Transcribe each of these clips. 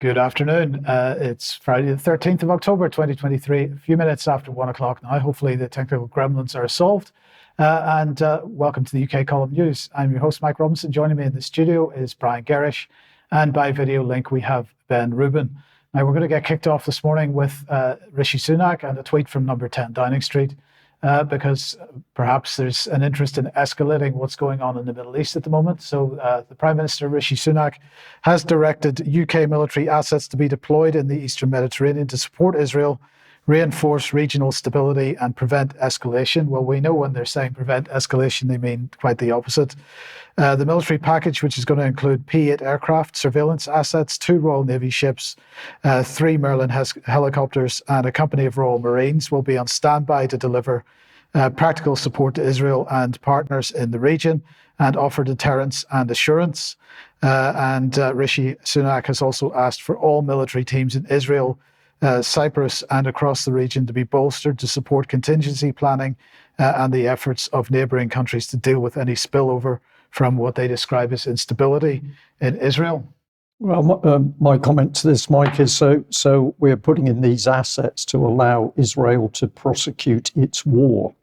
Good afternoon. It's Friday, the 13th of October, 2023, a few minutes after 1 o'clock now. Hopefully the technical gremlins are solved. And welcome to the UK Column News. I'm your host, Mike Robinson. Joining me in the studio is Brian Gerrish. And by video link, we have Ben Rubin. Now, we're going to get kicked off this morning with Rishi Sunak and a tweet from number 10 Downing Street, because perhaps there's an interest in escalating what's going on in the Middle East at the moment. So the Prime Minister, Rishi Sunak, has directed UK military assets to be deployed in the Eastern Mediterranean to support Israel, reinforce regional stability and prevent escalation. Well, we know when they're saying prevent escalation, they mean quite the opposite. The military package, which is going to include P-8 aircraft, surveillance assets, 2 Royal Navy ships, 3 Merlin helicopters, and a company of Royal Marines, will be on standby to deliver practical support to Israel and partners in the region and offer deterrence and assurance. Rishi Sunak has also asked for all military teams in Israel, Cyprus and across the region to be bolstered to support contingency planning and the efforts of neighbouring countries to deal with any spillover from what they describe as instability in Israel. Well, my comment to this, Mike, is so we're putting in these assets to allow Israel to prosecute its war.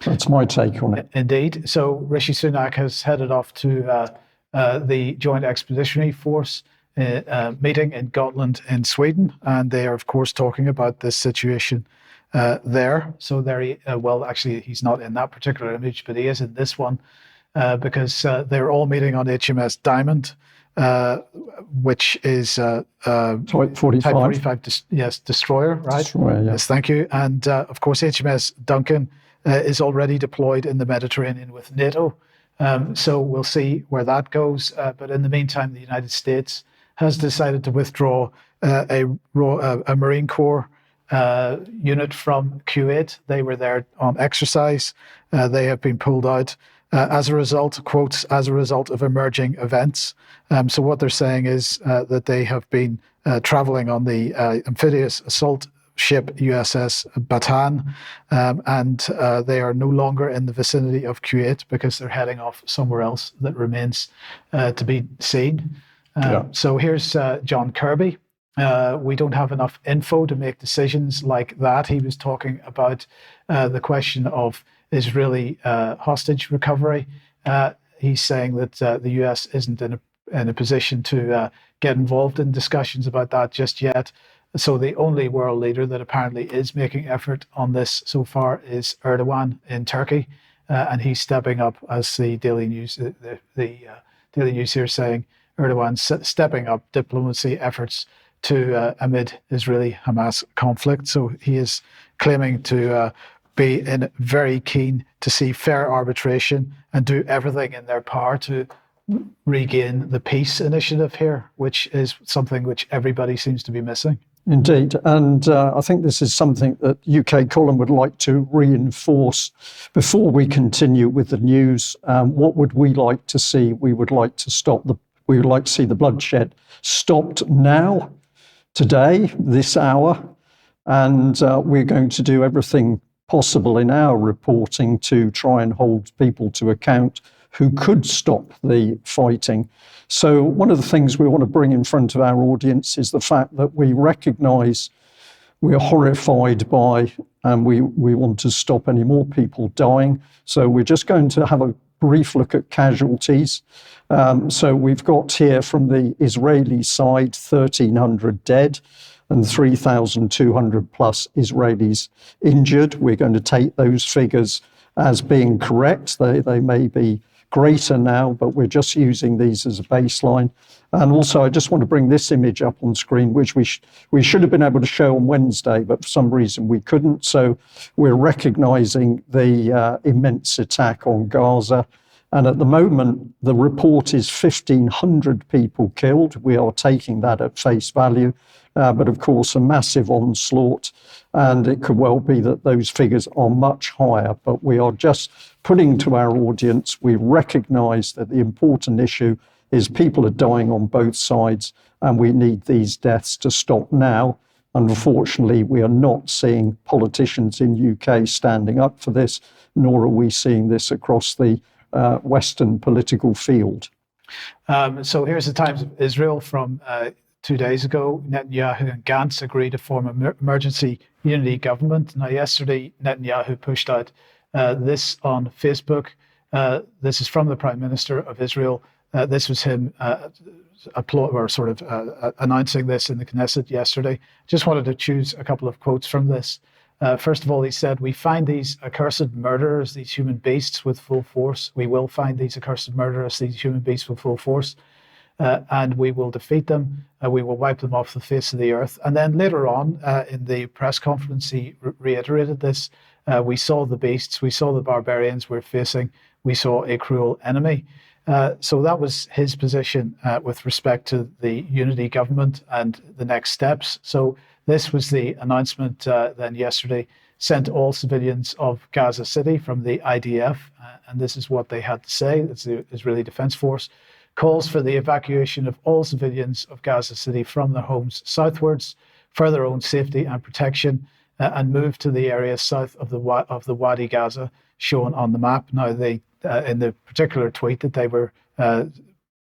That's my take on it. Indeed. So Rishi Sunak has headed off to the Joint Expeditionary Force meeting in Gotland in Sweden, and they are, of course, talking about this situation there. So actually, he's not in that particular image, but he is in this one because they're all meeting on HMS Diamond, which is Type 45. Destroyer, right? Destroyer, yeah. Yes, thank you. And of course, HMS Duncan is already deployed in the Mediterranean with NATO. So we'll see where that goes. But in the meantime, the United States has decided to withdraw a Marine Corps unit from Kuwait. They were there on exercise. They have been pulled out as a result, quotes, as a result of emerging events. So what they're saying is that they have been traveling on the amphibious assault ship USS Bataan, and they are no longer in the vicinity of Kuwait because they're heading off somewhere else that remains to be seen. So here's John Kirby. We don't have enough info to make decisions like that. He was talking about the question of Israeli hostage recovery. He's saying that the US isn't in a position to get involved in discussions about that just yet. So the only world leader that apparently is making effort on this so far is Erdogan in Turkey, and he's stepping up, as the Daily News, the Daily News here saying Erdogan stepping up diplomacy efforts to amid Israeli-Hamas conflict. So he is claiming to be very keen to see fair arbitration and do everything in their power to regain the peace initiative here, which is something which everybody seems to be missing. Indeed. And I think this is something that UK Column would like to reinforce before we continue with the news. What would we like to see? We would like to see the bloodshed stopped now, today, this hour. And we're going to do everything possible in our reporting to try and hold people to account who could stop the fighting. So one of the things we want to bring in front of our audience is the fact that we recognise we're horrified by, and we want to stop any more people dying. So we're just going to have a brief look at casualties. So we've got here from the Israeli side 1,300 dead and 3,200 plus Israelis injured. We're going to take those figures as being correct. They may be greater now, but we're just using these as a baseline. And also, I just want to bring this image up on screen, which we should have been able to show on Wednesday, but for some reason we couldn't. So we're recognizing the immense attack on Gaza. And at the moment, the report is 1,500 people killed. We are taking that at face value. But of course, a massive onslaught. And it could well be that those figures are much higher. But we are just putting to our audience, we recognize that the important issue is people are dying on both sides, and we need these deaths to stop now. Unfortunately, we are not seeing politicians in UK standing up for this, nor are we seeing this across the Western political field. So here's the Times of Israel from 2 days ago, Netanyahu and Gantz agreed to form an emergency unity government. Now, yesterday, Netanyahu pushed out this on Facebook. This is from the Prime Minister of Israel. This was him announcing this in the Knesset yesterday. Just wanted to choose a couple of quotes from this. First of all, he said, "We find these accursed murderers, these human beasts, with full force. We will find these accursed murderers, these human beasts, with full force. And we will defeat them. We will wipe them off the face of the earth." And then later on in the press conference, he reiterated this. We saw the beasts, we saw the barbarians we're facing, we saw a cruel enemy. So that was his position with respect to the unity government and the next steps. So this was the announcement then yesterday, sent all civilians of Gaza City from the IDF. And this is what they had to say. It's the Israeli Defense Force. Calls for the evacuation of all civilians of Gaza City from their homes southwards for their own safety and protection, and move to the area south of the Wadi Gaza shown on the map. Now, they in the particular tweet that they were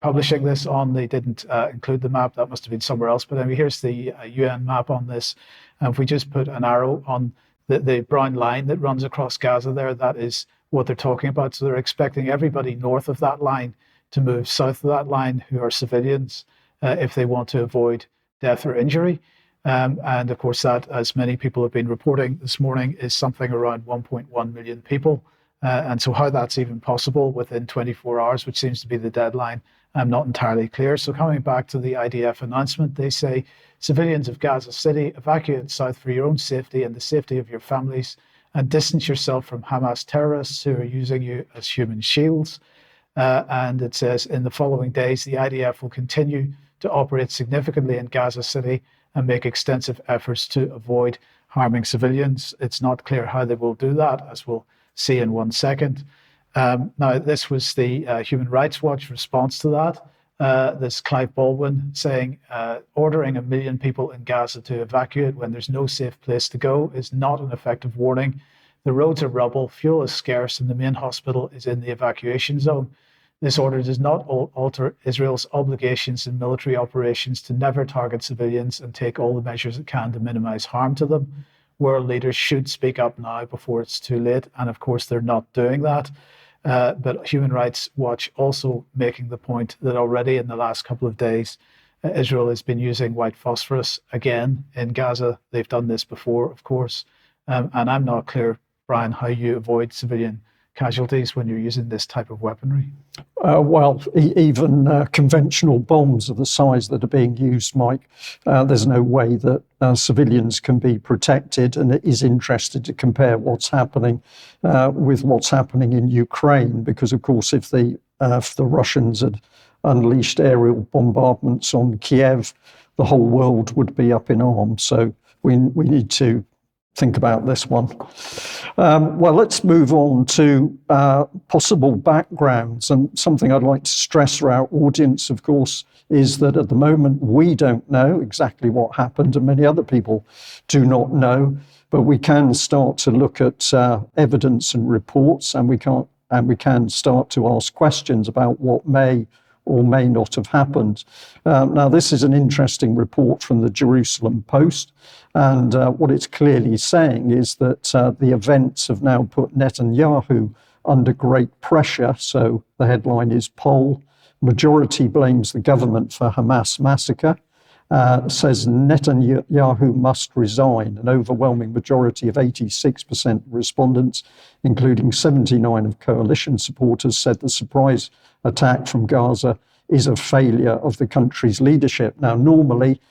publishing this on, they didn't include the map. That must have been somewhere else. But anyway, here's the UN map on this. And if we just put an arrow on the brown line that runs across Gaza there, that is what they're talking about. So they're expecting everybody north of that line to move south of that line who are civilians if they want to avoid death or injury. And of course, that, as many people have been reporting this morning, is something around 1.1 million people. And so how that's even possible within 24 hours, which seems to be the deadline, I'm not entirely clear. So coming back to the IDF announcement, they say, civilians of Gaza City, evacuate south for your own safety and the safety of your families, and distance yourself from Hamas terrorists who are using you as human shields. And it says, in the following days, the IDF will continue to operate significantly in Gaza City and make extensive efforts to avoid harming civilians. It's not clear how they will do that, as we'll see in 1 second. Now, this was the Human Rights Watch response to that. This Clive Baldwin saying, ordering 1 million people in Gaza to evacuate when there's no safe place to go is not an effective warning. The roads are rubble, fuel is scarce, and the main hospital is in the evacuation zone. This order does not alter Israel's obligations in military operations to never target civilians and take all the measures it can to minimize harm to them. World leaders should speak up now before it's too late. And of course, they're not doing that. But Human Rights Watch also making the point that already in the last couple of days, Israel has been using white phosphorus again in Gaza. They've done this before, of course. And I'm not clear, Brian, how you avoid civilian casualties when you're using this type of weaponry. Even conventional bombs of the size that are being used, Mike, there's no way that civilians can be protected. And it is interesting to compare what's happening with what's happening in Ukraine, because, of course, if the Russians had unleashed aerial bombardments on Kiev, the whole world would be up in arms. So we need to think about this one. Let's move on to possible backgrounds. And something I'd like to stress for our audience, of course, is that at the moment we don't know exactly what happened, and many other people do not know. But we can start to look at evidence and reports, and we can start to ask questions about what may or may not have happened. Now, this is an interesting report from the Jerusalem Post, and what it's clearly saying is that the events have now put Netanyahu under great pressure. So the headline is Poll, Majority Blames the Government for Hamas Massacre, says Netanyahu must resign. An overwhelming majority of 86% respondents, including 79 of coalition supporters, said the surprise attack from Gaza is a failure of the country's leadership. Now, normally,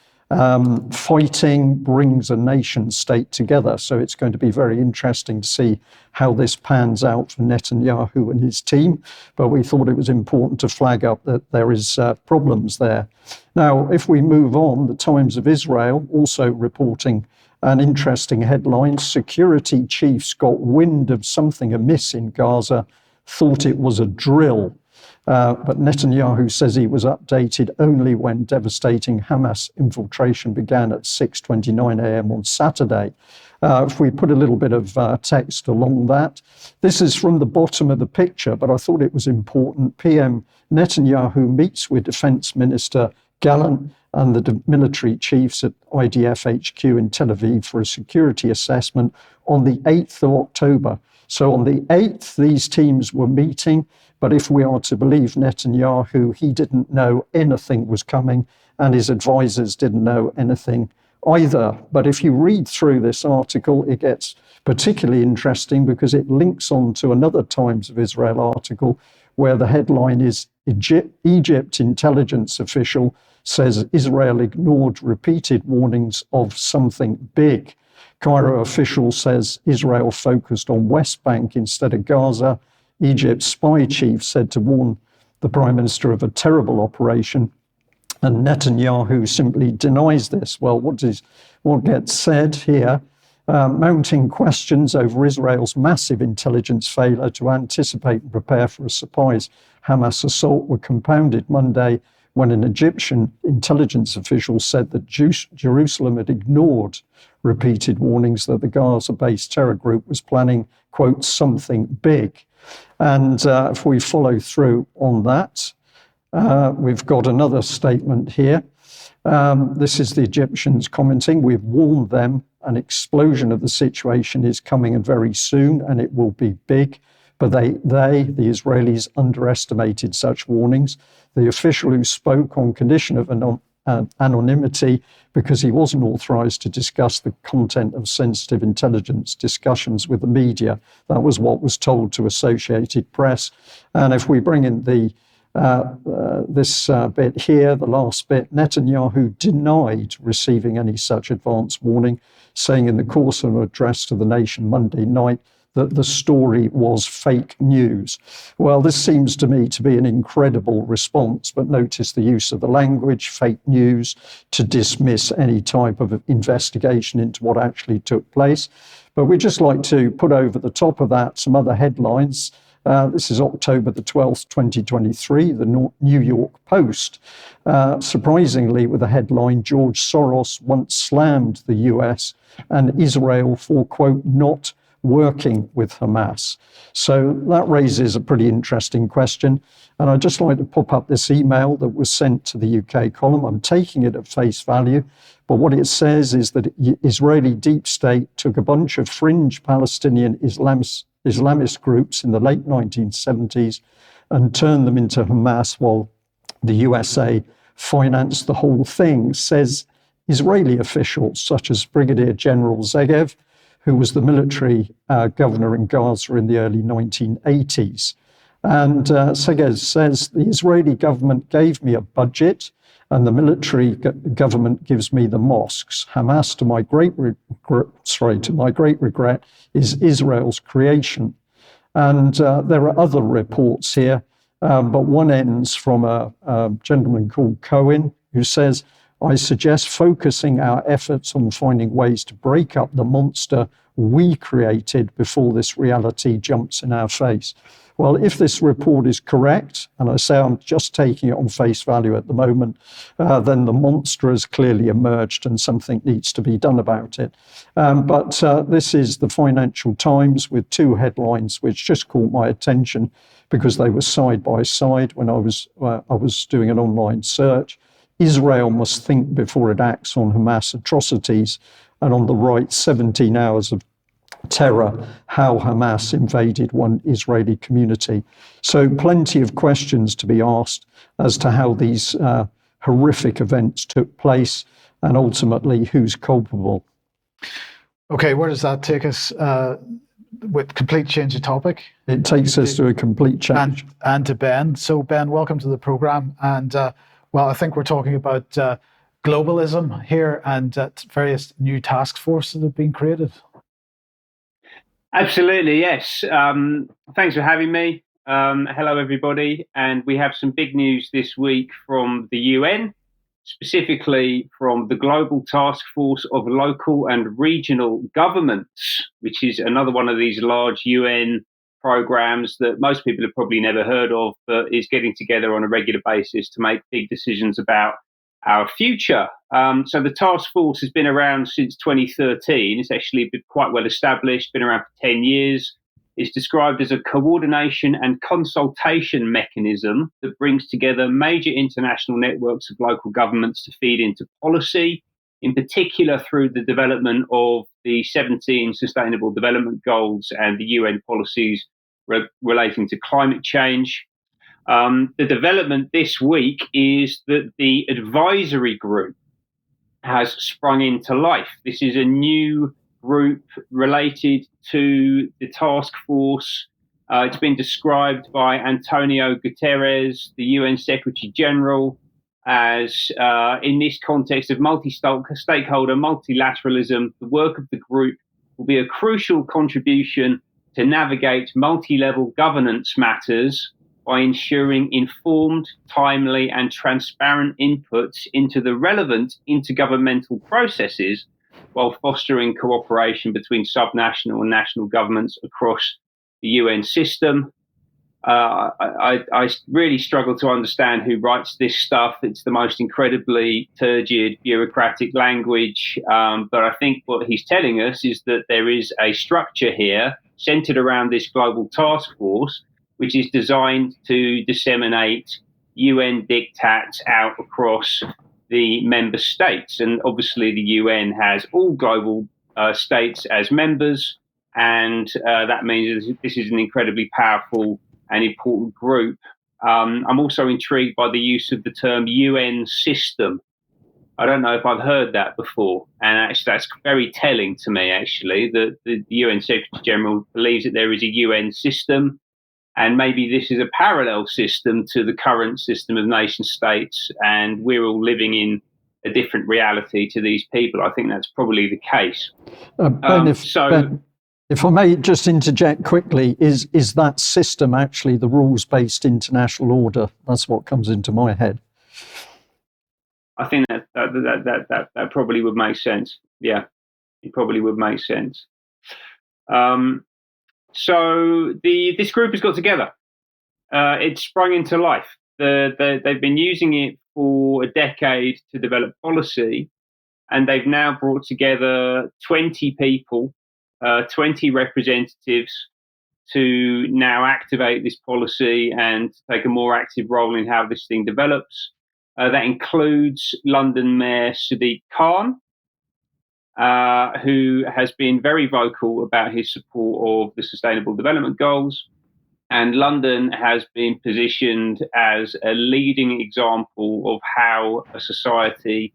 fighting brings a nation state together, so it's going to be very interesting to see how this pans out for Netanyahu and his team, but we thought it was important to flag up that there is problems there. Now, if we move on, the Times of Israel also reporting an interesting headline: security chiefs got wind of something amiss in Gaza, thought it was a drill. But Netanyahu says he was updated only when devastating Hamas infiltration began at 6:29 a.m. on Saturday. If we put a little bit of text along that, this is from the bottom of the picture, but I thought it was important. PM Netanyahu meets with Defense Minister Gallant and the military chiefs at IDF HQ in Tel Aviv for a security assessment on the 8th of October. So on the 8th, these teams were meeting. But if we are to believe Netanyahu, he didn't know anything was coming and his advisors didn't know anything either. But if you read through this article, it gets particularly interesting because it links on to another Times of Israel article where the headline is Egypt intelligence official says Israel ignored repeated warnings of something big. Cairo official says Israel focused on West Bank instead of Gaza. Egypt's spy chief said to warn the prime minister of a terrible operation. And Netanyahu simply denies this. Well, what gets said here? Mounting questions over Israel's massive intelligence failure to anticipate and prepare for a surprise Hamas assault were compounded Monday when an Egyptian intelligence official said that Jerusalem had ignored repeated warnings that the Gaza-based terror group was planning, quote, something big. And if we follow through on that, we've got another statement here. This is the Egyptians commenting, we've warned them an explosion of the situation is coming and very soon, and it will be big. But the Israelis, underestimated such warnings. The official who spoke on condition of anonymity because he wasn't authorized to discuss the content of sensitive intelligence discussions with the media. That was what was told to Associated Press. And if we bring in this bit here, the last bit, Netanyahu denied receiving any such advance warning, saying in the course of an address to the nation Monday night that the story was fake news. Well, this seems to me to be an incredible response, but notice the use of the language, fake news, to dismiss any type of investigation into what actually took place. But we'd just like to put over the top of that some other headlines. This is October the 12th, 2023, the New York Post. Surprisingly, with the headline, George Soros once slammed the US and Israel for, quote, not working with Hamas. So that raises a pretty interesting question. And I'd just like to pop up this email that was sent to the UK column. I'm taking it at face value. But what it says is that Israeli deep state took a bunch of fringe Palestinian Islamist groups in the late 1970s and turned them into Hamas while the USA financed the whole thing, says Israeli officials such as Brigadier General Zegev, who was the military governor in Gaza in the early 1980s. And Zegev says, the Israeli government gave me a budget and the military government gives me the mosques. Hamas, to my great regret, is Israel's creation. And there are other reports here, but one ends from a gentleman called Cohen, who says, I suggest focusing our efforts on finding ways to break up the monster we created before this reality jumps in our face. Well, if this report is correct, and I say I'm just taking it on face value at the moment, then the monster has clearly emerged and something needs to be done about it. But this is the Financial Times with two headlines which just caught my attention because they were side by side when I was doing an online search. Israel must think before it acts on Hamas atrocities, and on the right, 17 hours of terror, how Hamas invaded one Israeli community. So plenty of questions to be asked as to how these horrific events took place and ultimately who's culpable. Okay, where does that take us with complete change of topic? It takes us to a complete change. And to Ben. So Ben, welcome to the program. And well, I think we're talking about globalism here and various new task forces that have been created. Absolutely, yes. Thanks for having me. Hello, everybody. And we have some big news this week from the UN, specifically from the Global Task Force of Local and Regional Governments, which is another one of these large UN programs that most people have probably never heard of, but is getting together on a regular basis to make big decisions about our future. So the task force has been around since 2013. It's actually been quite well established, been around for 10 years. It's described as a coordination and consultation mechanism that brings together major international networks of local governments to feed into policy, in particular through the development of the 17 Sustainable Development Goals and the UN policies relating to climate change. The development this week is that the advisory group has sprung into life. This is a new group related to the task force. It's been described by Antonio Guterres, the UN Secretary General, as in this context of multi-stakeholder multilateralism, the work of the group will be a crucial contribution to navigate multi-level governance matters by ensuring informed, timely, and transparent inputs into the relevant intergovernmental processes, while fostering cooperation between subnational and national governments across the UN system. I really struggle to understand who writes this stuff. It's the most incredibly turgid bureaucratic language. But I think what he's telling us is that there is a structure here centered around this global task force, which is designed to disseminate UN diktats out across the member states. And obviously the UN has all global states as members, and that means this is an incredibly powerful and important group. I'm also intrigued by the use of the term UN system. I don't know if I've heard that before, and actually that's very telling to me, actually, that the UN Secretary General believes that there is a UN system, and maybe this is a parallel system to the current system of nation states, and we're all living in a different reality to these people. I think that's probably the case. Ben, if I may just interject quickly, is that system actually the rules-based international order? That's what comes into my head. I think that probably would make sense. Yeah, it probably would make sense. So this group has got together. It's sprung into life. They've been using it for a decade to develop policy, and they've now brought together 20 people, 20 representatives, to now activate this policy and take a more active role in how this thing develops. That includes London Mayor Sadiq Khan, who has been very vocal about his support of the Sustainable Development Goals. And London has been positioned as a leading example of how a society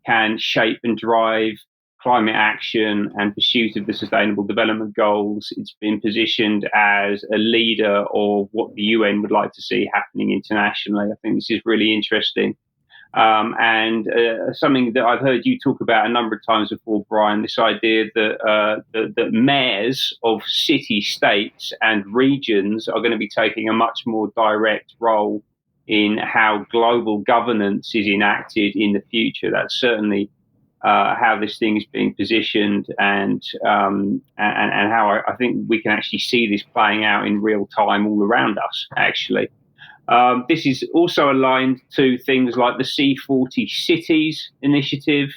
can shape and drive climate action and pursuit of the Sustainable Development Goals. It's been positioned as a leader of what the UN would like to see happening internationally. I think this is really interesting. And something that I've heard you talk about a number of times before, Brian, this idea that mayors of city-states and regions are going to be taking a much more direct role in how global governance is enacted in the future. That's certainly how this thing is being positioned, and how I think we can actually see this playing out in real time all around us, actually. This is also aligned to things like the C40 Cities initiative,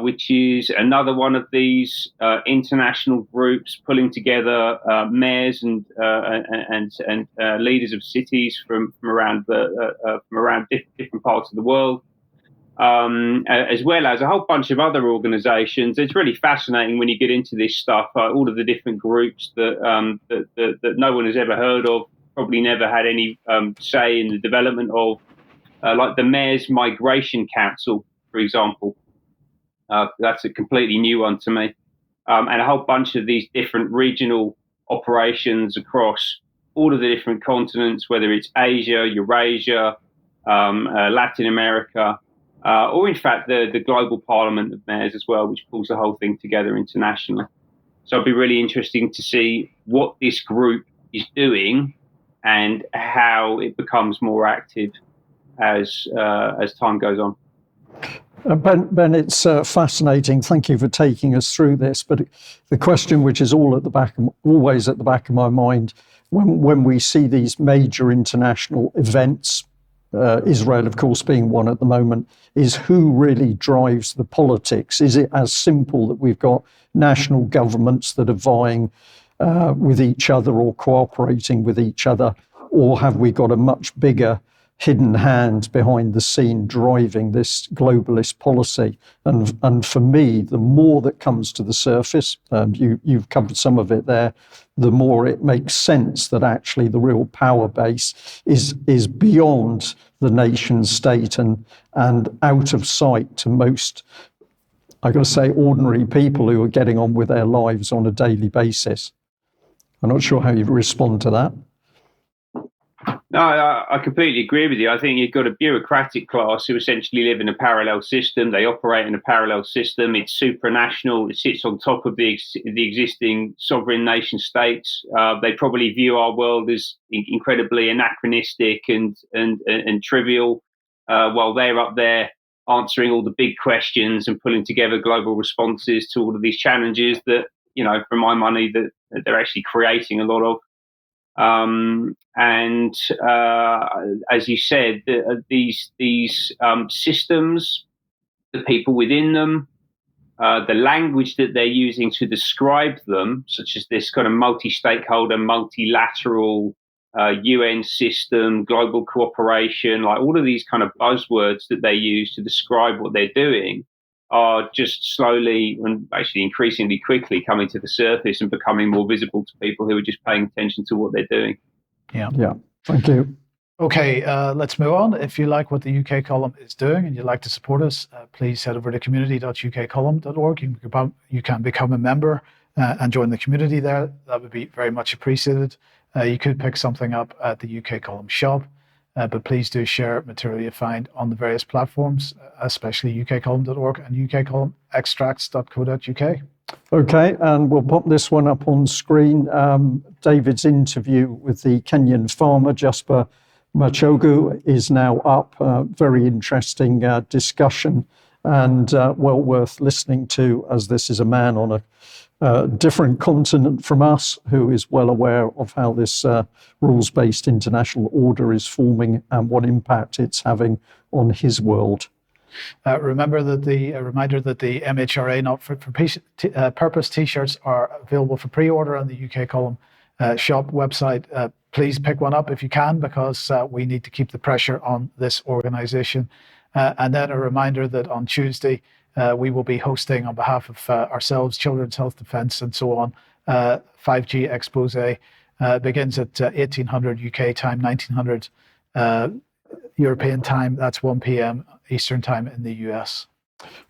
which is another one of these international groups pulling together mayors and leaders of cities from around different parts of the world, as well as a whole bunch of other organisations. It's really fascinating when you get into this stuff. All of the different groups that no one has ever heard of, probably never had any say in the development of, like the Mayor's Migration Council, for example. That's a completely new one to me. And a whole bunch of these different regional operations across all of the different continents, whether it's Asia, Eurasia, Latin America, or in fact the Global Parliament of Mayors as well, which pulls the whole thing together internationally. So it'll be really interesting to see what this group is doing and how it becomes more active as time goes on. Ben, it's fascinating. Thank you for taking us through this. But the question, which is always at the back of my mind, when we see these major international events, Israel, of course, being one at the moment, is who really drives the politics? Is it as simple that we've got national governments that are vying with each other or cooperating with each other? Or have we got a much bigger hidden hand behind the scene driving this globalist policy? And for me, the more that comes to the surface, you've covered some of it there, the more it makes sense that actually the real power base is beyond the nation state and out of sight to most, I got to say, ordinary people who are getting on with their lives on a daily basis. I'm not sure how you respond to that. No, I completely agree with you. I think you've got a bureaucratic class who essentially live in a parallel system. They operate in a parallel system. It's supranational. It sits on top of the existing sovereign nation states. They probably view our world as incredibly anachronistic and trivial, while they're up there answering all the big questions and pulling together global responses to all of these challenges that, for my money, that they're actually creating a lot of. As you said, these systems, the people within them, the language that they're using to describe them, such as this kind of multi-stakeholder, multilateral UN system, global cooperation, like all of these kind of buzzwords that they use to describe what they're doing, are just slowly and actually increasingly quickly coming to the surface and becoming more visible to people who are just paying attention to what they're doing. Yeah. Thank you. Okay, let's move on. If you like what the UK column is doing and you'd like to support us, please head over to community.ukcolumn.org. You can become a member and join the community there. That would be very much appreciated. You could pick something up at the UK column shop, but please do share material you find on the various platforms, especially ukcolumn.org and ukcolumnextracts.co.uk. Okay, and we'll pop this one up on screen. David's interview with the Kenyan farmer, Jasper Machogu, is now up. Very interesting discussion and well worth listening to, as this is a man on a different continent from us who is well aware of how this rules-based international order is forming and what impact it's having on his world. Reminder that the MHRA Not Fit for Purpose t-shirts are available for pre-order on the UK column shop website. Please pick one up if you can, because we need to keep the pressure on this organization. And then a reminder that on Tuesday, we will be hosting on behalf of ourselves, Children's Health Defence and so on, 5G expose. Begins at 1800 UK time, 1900 European time. That's 1 p.m. Eastern time in the US.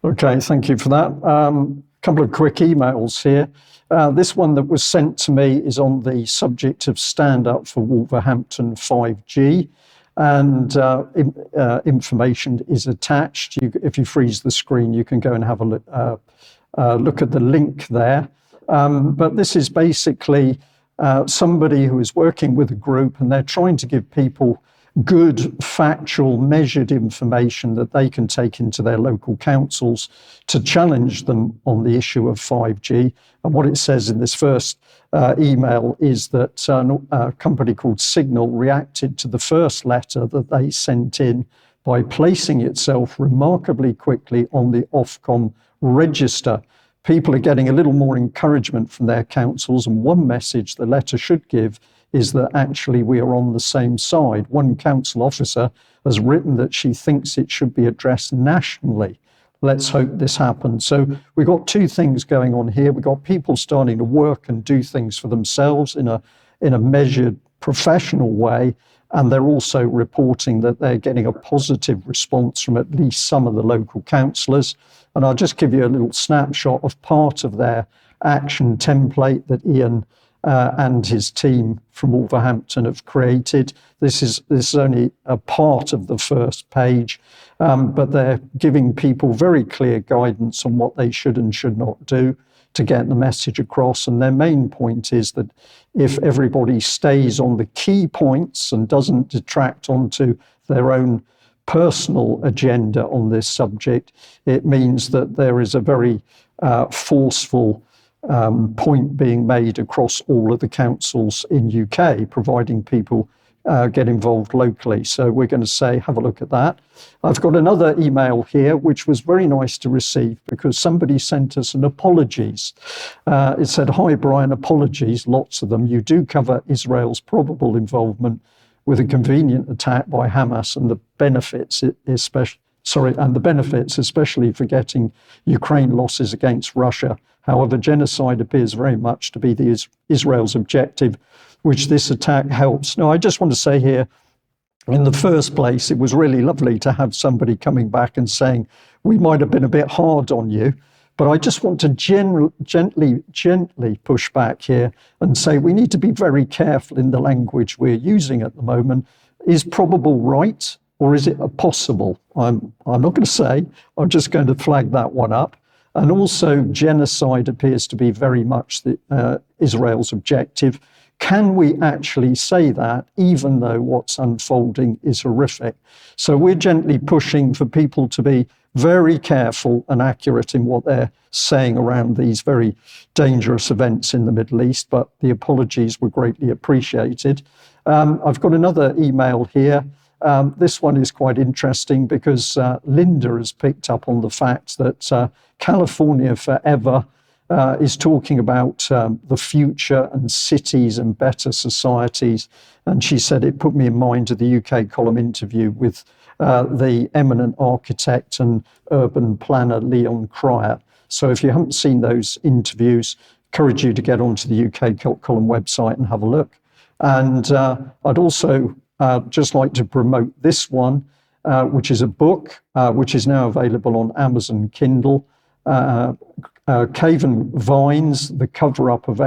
Okay, thank you for that. Couple of quick emails here. This one that was sent to me is on the subject of Stand Up for Wolverhampton 5G, and information is attached. If you freeze the screen, you can go and have a look at the link there. But this is basically somebody who is working with a group, and they're trying to give people good, factual, measured information that they can take into their local councils to challenge them on the issue of 5G. And what it says in this first email is that a company called Signal reacted to the first letter that they sent in by placing itself remarkably quickly on the Ofcom register. People are getting a little more encouragement from their councils, and one message the letter should give is that actually we are on the same side. One council officer has written that she thinks it should be addressed nationally. Let's hope this happens. So we've got two things going on here. We've got people starting to work and do things for themselves in a measured, professional way, and they're also reporting that they're getting a positive response from at least some of the local councillors. And I'll just give you a little snapshot of part of their action template that Ian and his team from Wolverhampton have created. This is only a part of the first page, but they're giving people very clear guidance on what they should and should not do to get the message across. And their main point is that if everybody stays on the key points and doesn't detract onto their own personal agenda on this subject, it means that there is a very forceful point being made across all of the councils in UK, providing people get involved locally. So we're going to say, have a look at that. I've got another email here, which was very nice to receive because somebody sent us an apologies. It said, "Hi, Brian, apologies, lots of them. You do cover Israel's probable involvement with a convenient attack by Hamas and the benefits, especially for getting Ukraine losses against Russia. However, genocide appears very much to be Israel's objective, which this attack helps." Now, I just want to say here, in the first place, it was really lovely to have somebody coming back and saying, we might have been a bit hard on you, but I just want to gently push back here and say we need to be very careful in the language we're using at the moment. Is probable right, or is it a possible? I'm not going to say, I'm just going to flag that one up. And also, genocide appears to be very much Israel's objective. Can we actually say that, even though what's unfolding is horrific? So we're gently pushing for people to be very careful and accurate in what they're saying around these very dangerous events in the Middle East, but the apologies were greatly appreciated. I've got another email here. This one is quite interesting because Linda has picked up on the fact that California Forever is talking about the future and cities and better societies. And she said it put me in mind of the UK column interview with the eminent architect and urban planner Leon Cryer. So if you haven't seen those interviews, encourage you to get onto the UK column website and have a look. And I'd also just like to promote this one, which is a book, which is now available on Amazon Kindle. Caven Vines, the cover-up of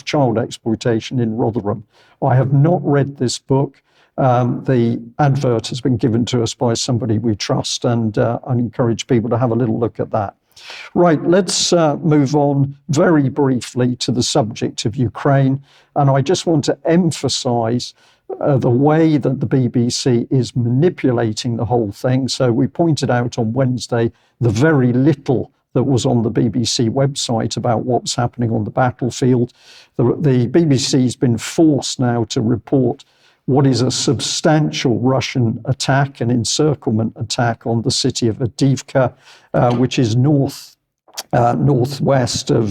child exploitation in Rotherham. I have not read this book. The advert has been given to us by somebody we trust, and I encourage people to have a little look at that. Right, let's move on very briefly to the subject of Ukraine, and I just want to emphasize the way that the BBC is manipulating the whole thing. So we pointed out on Wednesday the very little that was on the BBC website about what's happening on the battlefield. The BBC's been forced now to report what is a substantial Russian attack, an encirclement attack on the city of Avdiivka, which is northwest of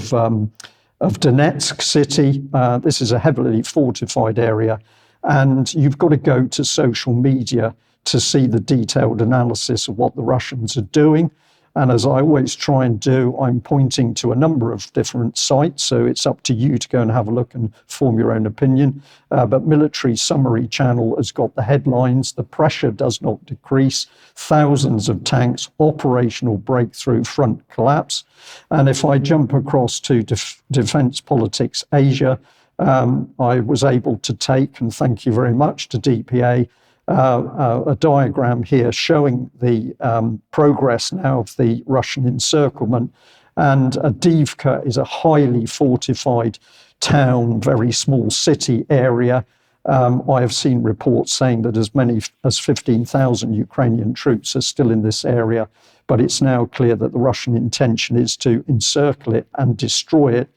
Donetsk city. This is a heavily fortified area. And you've got to go to social media to see the detailed analysis of what the Russians are doing. And as I always try and do, I'm pointing to a number of different sites. So it's up to you to go and have a look and form your own opinion. But Military Summary Channel has got the headlines. The pressure does not decrease. Thousands of tanks, operational breakthrough, front collapse. And if I jump across to Defence Politics Asia, I was able to take, and thank you very much to DPA, a diagram here showing the progress now of the Russian encirclement. And Avdiivka is a highly fortified town, very small city area. I have seen reports saying that as many as 15,000 Ukrainian troops are still in this area, but it's now clear that the Russian intention is to encircle it and destroy it,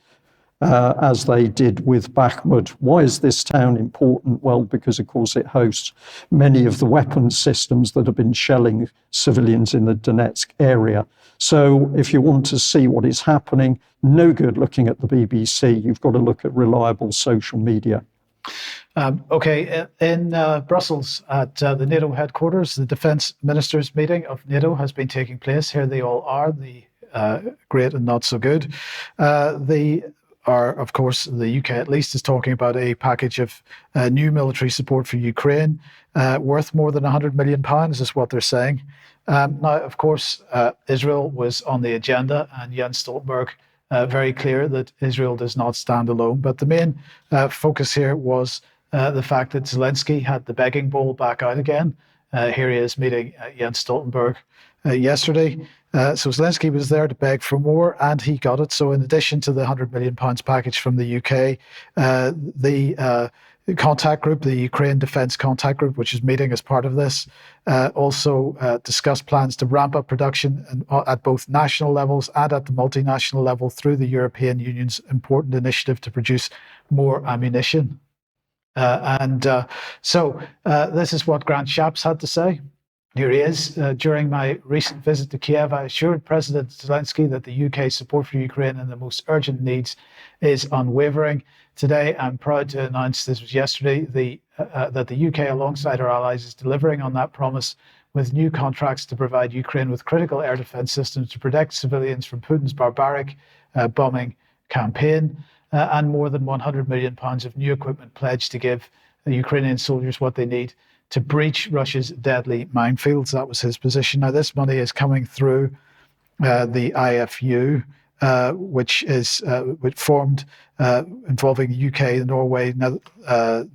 as they did with Bakhmut. Why is this town important? Well, because, of course, it hosts many of the weapons systems that have been shelling civilians in the Donetsk area. So if you want to see what is happening, no good looking at the BBC. You've got to look at reliable social media. Okay, in Brussels at the NATO headquarters, the defence ministers meeting of NATO has been taking place. Here they all are, the great and not so good. Of course, the UK at least is talking about a package of new military support for Ukraine worth more than £100 million is what they're saying. Now, of course, Israel was on the agenda, and Jens Stoltenberg very clear that Israel does not stand alone. But the main focus here was the fact that Zelensky had the begging bowl back out again. Here he is meeting Jens Stoltenberg yesterday. So Zelensky was there to beg for more, and he got it. So in addition to the £100 million package from the UK, the contact group, the Ukraine Defence Contact Group, which is meeting as part of this, also discussed plans to ramp up production at both national levels and at the multinational level through the European Union's important initiative to produce more ammunition. So this is what Grant Shapps had to say. Here he is. During my recent visit to Kiev, I assured President Zelensky that the UK's support for Ukraine and the most urgent needs is unwavering. Today, I'm proud to announce, this was yesterday, that the UK, alongside our allies, is delivering on that promise with new contracts to provide Ukraine with critical air defence systems to protect civilians from Putin's barbaric bombing campaign, and more than £100 million of new equipment pledged to give the Ukrainian soldiers what they need to breach Russia's deadly minefields. That was his position. Now, this money is coming through the IFU, which formed involving the UK, Norway,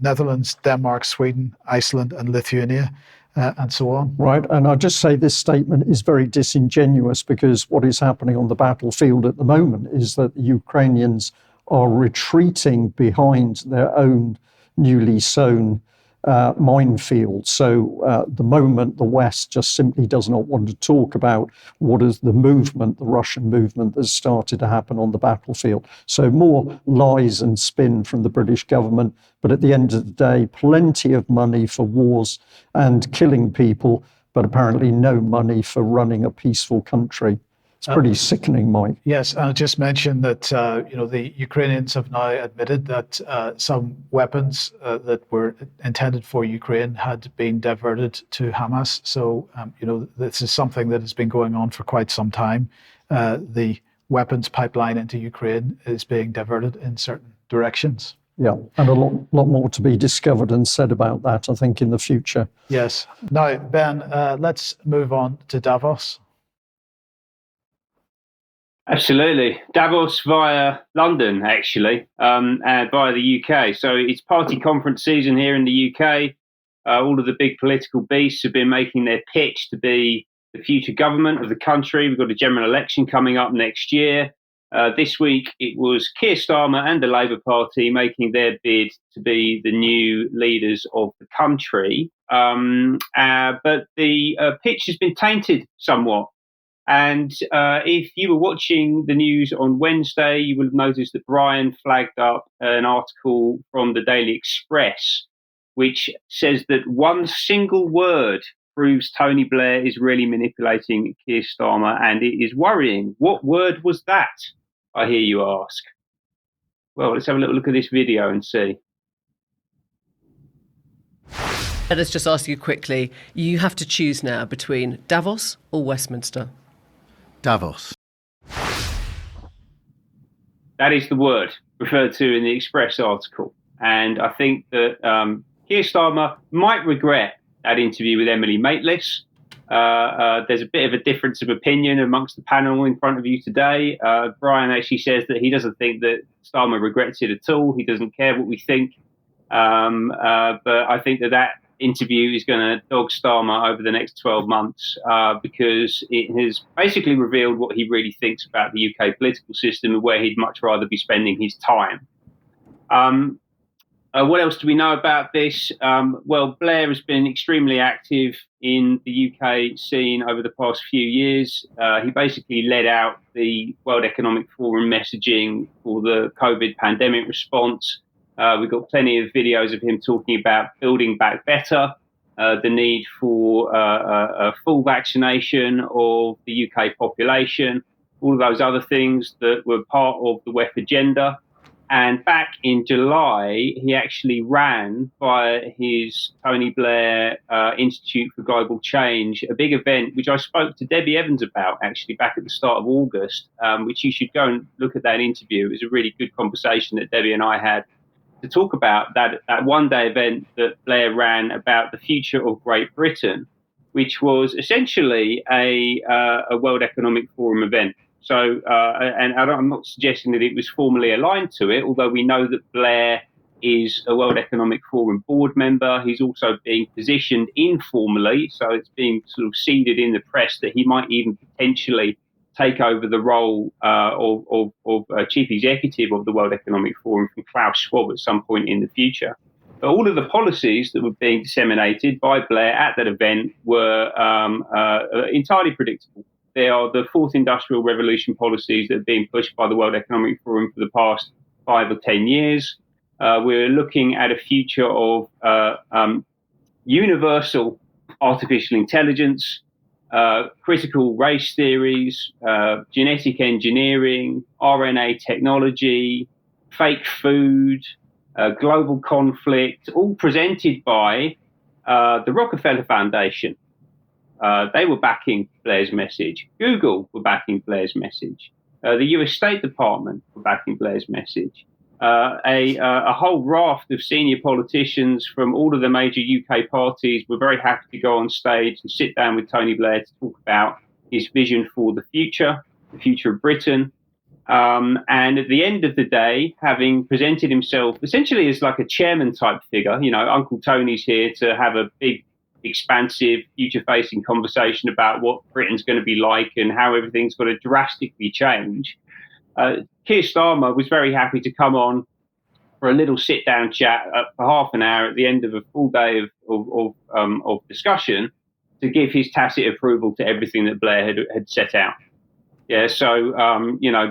Netherlands, Denmark, Sweden, Iceland, and Lithuania, and so on. Right, and I'll just say this statement is very disingenuous, because what is happening on the battlefield at the moment is that the Ukrainians are retreating behind their own newly sown minefield. So at the moment, the West just simply does not want to talk about what is the movement, the Russian movement that's started to happen on the battlefield. So more lies and spin from the British government, but at the end of the day, plenty of money for wars and killing people, but apparently no money for running a peaceful country. It's pretty sickening, Mike. Yes, I'll just mention that the Ukrainians have now admitted that some weapons that were intended for Ukraine had been diverted to Hamas. So this is something that has been going on for quite some time. The weapons pipeline into Ukraine is being diverted in certain directions. Yeah, and a lot more to be discovered and said about that, I think, in the future. Yes. Now, Ben, let's move on to Davos. Absolutely. Davos via London, actually, and via the UK. So it's party conference season here in the UK. All of the big political beasts have been making their pitch to be the future government of the country. We've got a general election coming up next year. This week, it was Keir Starmer and the Labour Party making their bid to be the new leaders of the country. But the pitch has been tainted somewhat. And if you were watching the news on Wednesday, you would have noticed that Brian flagged up an article from the Daily Express, which says that one single word proves Tony Blair is really manipulating Keir Starmer, and it is worrying. What word was that, I hear you ask? Well, let's have a little look at this video and see. Let us just ask you quickly, you have to choose now between Davos or Westminster. Davos. That is the word referred to in the Express article. And I think that Keir Starmer might regret that interview with Emily Maitlis. There's a bit of a difference of opinion amongst the panel in front of you today. Brian actually says that he doesn't think that Starmer regrets it at all. He doesn't care what we think. But I think that interview is going to dog Starmer over the next 12 months because it has basically revealed what he really thinks about the UK political system and where he'd much rather be spending his time. What else do we know about this? Well, Blair has been extremely active in the UK scene over the past few years. He basically led out the World Economic Forum messaging for the COVID pandemic response. We've got plenty of videos of him talking about building back better, the need for a full vaccination of the UK population, all of those other things that were part of the WEF agenda. And back in July, he actually ran via his Tony Blair Institute for Global Change, a big event, which I spoke to Debbie Evans about actually back at the start of August, which you should go and look at that interview. It was a really good conversation that Debbie and I had to talk about that one-day event that Blair ran about the future of Great Britain, which was essentially a World Economic Forum event. So, and I'm not suggesting that it was formally aligned to it, although we know that Blair is a World Economic Forum board member. He's also being positioned informally, so it's being sort of seeded in the press that he might even potentially take over the role of chief executive of the World Economic Forum from Klaus Schwab at some point in the future. But all of the policies that were being disseminated by Blair at that event were entirely predictable. They are the fourth industrial revolution policies that are being pushed by the World Economic Forum for the past 5 or 10 years. We're looking at a future of universal artificial intelligence, critical race theories, genetic engineering, RNA technology, fake food, global conflict, all presented by the Rockefeller Foundation. They were backing Blair's message. Google were backing Blair's message. The US State Department were backing Blair's message. A whole raft of senior politicians from all of the major UK parties were very happy to go on stage and sit down with Tony Blair to talk about his vision for the future of Britain. And at the end of the day, having presented himself essentially as like a chairman type figure, Uncle Tony's here to have a big, expansive, future-facing conversation about what Britain's going to be like and how everything's got to drastically change. Keir Starmer was very happy to come on for a little sit-down chat for half an hour at the end of a full day of discussion to give his tacit approval to everything that Blair had set out. Yeah, so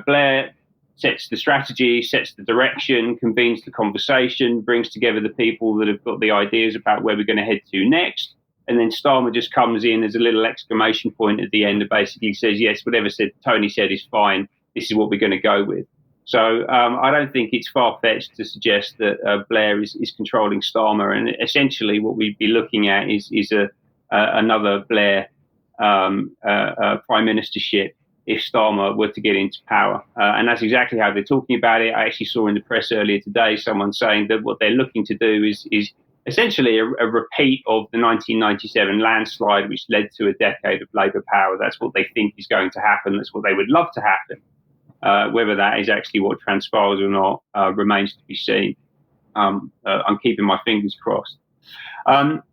Blair sets the strategy, sets the direction, convenes the conversation, brings together the people that have got the ideas about where we're going to head to next. And then Starmer just comes in as a little exclamation point at the end and basically says, yes, whatever Tony said is fine. This is what we're going to go with. So I don't think it's far-fetched to suggest that Blair is controlling Starmer. And essentially what we'd be looking at is another Blair prime ministership if Starmer were to get into power. And that's exactly how they're talking about it. I actually saw in the press earlier today someone saying that what they're looking to do is essentially a repeat of the 1997 landslide, which led to a decade of Labour power. That's what they think is going to happen. That's what they would love to happen. Whether that is actually what transpires or not remains to be seen. I'm keeping my fingers crossed.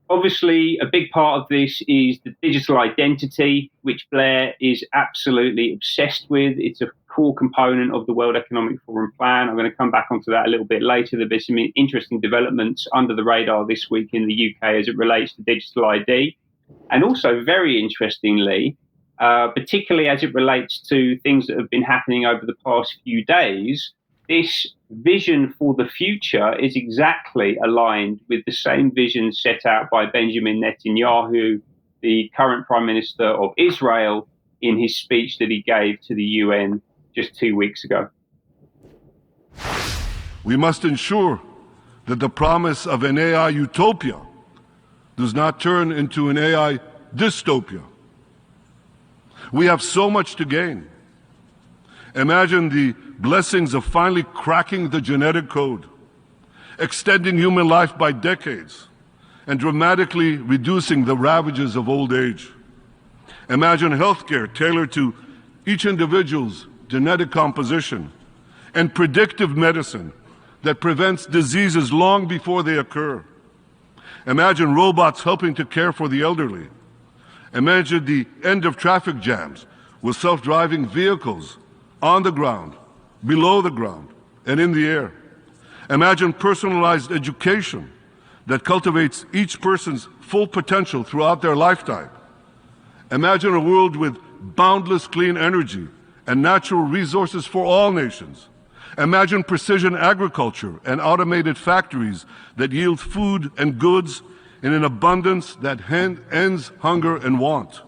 Obviously, a big part of this is the digital identity, which Blair is absolutely obsessed with. It's a core component of the World Economic Forum plan. I'm going to come back onto that a little bit later. There have been some interesting developments under the radar this week in the UK as it relates to digital ID. And also, very interestingly, particularly as it relates to things that have been happening over the past few days, this vision for the future is exactly aligned with the same vision set out by Benjamin Netanyahu, the current Prime Minister of Israel, in his speech that he gave to the UN just 2 weeks ago. We must ensure that the promise of an AI utopia does not turn into an AI dystopia. We have so much to gain. Imagine the blessings of finally cracking the genetic code, extending human life by decades, and dramatically reducing the ravages of old age. Imagine healthcare tailored to each individual's genetic composition and predictive medicine that prevents diseases long before they occur. Imagine robots helping to care for the elderly. Imagine the end of traffic jams with self-driving vehicles on the ground, below the ground, and in the air. Imagine personalized education that cultivates each person's full potential throughout their lifetime. Imagine a world with boundless clean energy and natural resources for all nations. Imagine precision agriculture and automated factories that yield food and goods in an abundance that ends hunger and want.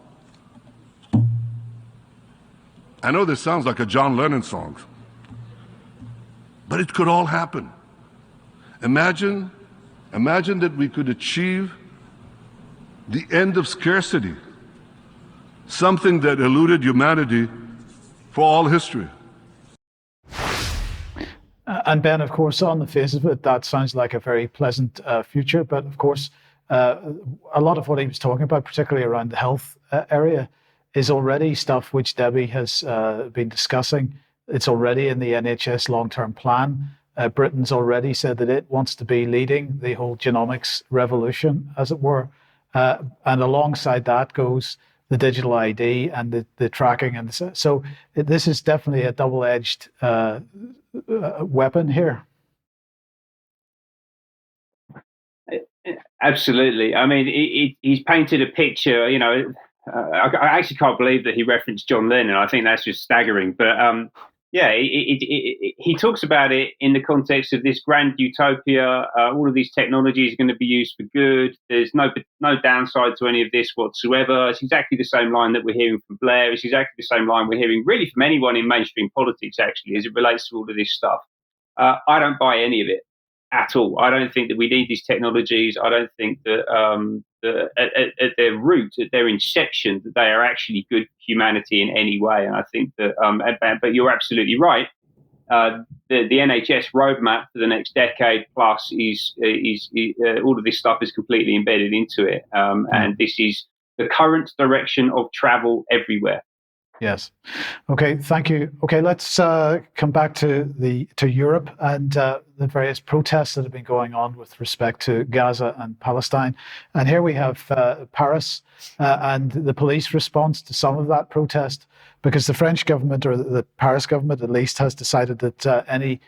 I know this sounds like a John Lennon song, but it could all happen. Imagine that we could achieve the end of scarcity, something that eluded humanity for all history. And Ben, of course, on the face of it, that sounds like a very pleasant future. But of course, a lot of what he was talking about, particularly around the health area, is already stuff which Debbie has been discussing. It's already in the NHS long-term plan. Britain's already said that it wants to be leading the whole genomics revolution, as it were. And alongside that goes the digital ID and the tracking. And so this is definitely a double-edged weapon here. Absolutely. I mean, he's painted a picture, I actually can't believe that he referenced John Lennon. I think that's just staggering. But Yeah, he talks about it in the context of this grand utopia. All of these technologies are going to be used for good. There's no downside to any of this whatsoever. It's exactly the same line that we're hearing from Blair. It's exactly the same line we're hearing really from anyone in mainstream politics, actually, as it relates to all of this stuff. I don't buy any of it at all. I don't think that we need these technologies. I don't think that at their root, at their inception, that they are actually good for humanity in any way. And I think that, but you're absolutely right. The NHS roadmap for the next decade plus is all of this stuff is completely embedded into it, and this is the current direction of travel everywhere. Yes. Okay. Thank you. Okay. Let's come back to Europe and the various protests that have been going on with respect to Gaza and Palestine. And here we have Paris and the police response to some of that protest, because the French government, or the Paris government at least, has decided that any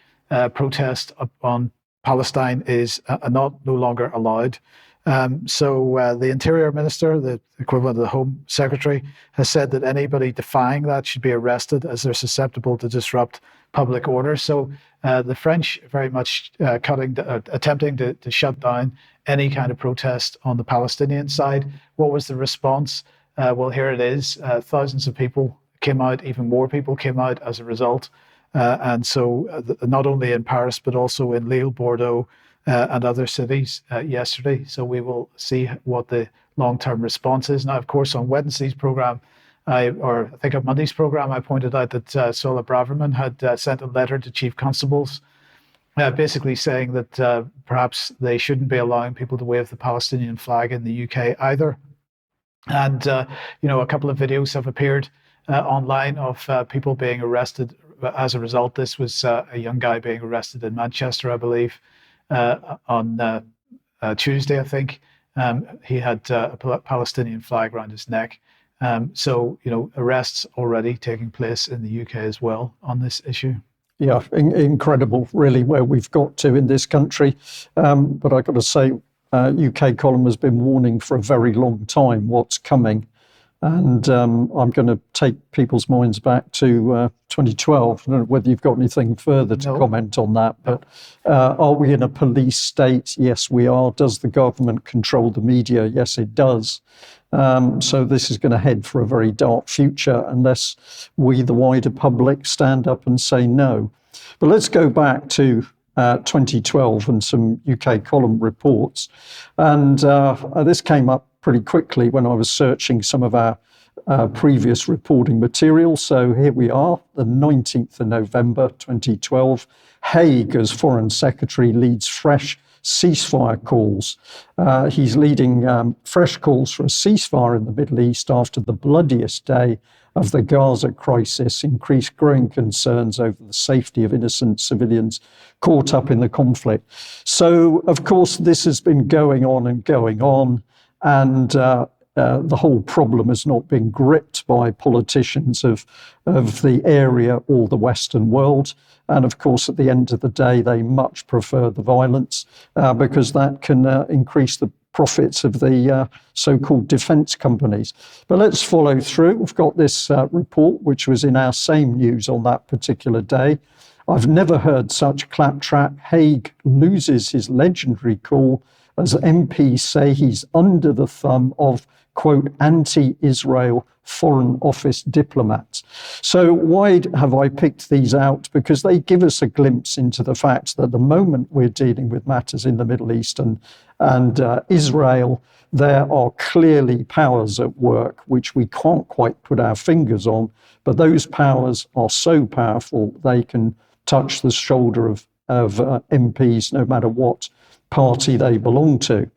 protest on Palestine is no longer allowed. So the Interior Minister, the equivalent of the Home Secretary, has said that anybody defying that should be arrested, as they're susceptible to disrupt public order. So the French very much attempting to shut down any kind of protest on the Palestinian side. What was the response? Well, here it is. Thousands of people came out, even more people came out as a result. And so not only in Paris, but also in Lille, Bordeaux, and other cities yesterday. So we will see what the long-term response is. Now, of course, on Wednesday's program, I think on Monday's program, I pointed out that Sola Braverman had sent a letter to chief constables, basically saying that perhaps they shouldn't be allowing people to wave the Palestinian flag in the UK either. And a couple of videos have appeared online of people being arrested as a result. This was a young guy being arrested in Manchester, I believe. On Tuesday, I think, he had a Palestinian flag around his neck. So, arrests already taking place in the UK as well on this issue. Yeah, incredible, really, where we've got to in this country. But I've got to say, UK column has been warning for a very long time what's coming. And I'm going to take people's minds back to 2012. I don't know whether you've got anything further to comment on that, but are we in a police state? Yes, we are. Does the government control the media? Yes, it does. So this is going to head for a very dark future unless we, the wider public, stand up and say no. But let's go back to 2012 and some UK column reports. And this came up pretty quickly when I was searching some of our previous reporting material. So here we are, the 19th of November 2012. Haig, as Foreign Secretary, leads fresh ceasefire calls. He's leading fresh calls for a ceasefire in the Middle East after the bloodiest day of the Gaza crisis, increased growing concerns over the safety of innocent civilians caught up in the conflict. So, of course, this has been going on and going on. And the whole problem has not been gripped by politicians of the area or the Western world. And of course, at the end of the day, they much prefer the violence because that can increase the profits of the so-called defence companies. But let's follow through. We've got this report, which was in our same news on that particular day. I've never heard such claptrap. Haig loses his legendary call as MPs say he's under the thumb of, quote, anti-Israel Foreign Office diplomats. So why have I picked these out? Because they give us a glimpse into the fact that the moment we're dealing with matters in the Middle East and Israel, there are clearly powers at work which we can't quite put our fingers on, but those powers are so powerful they can touch the shoulder of MPs no matter what party they belong to.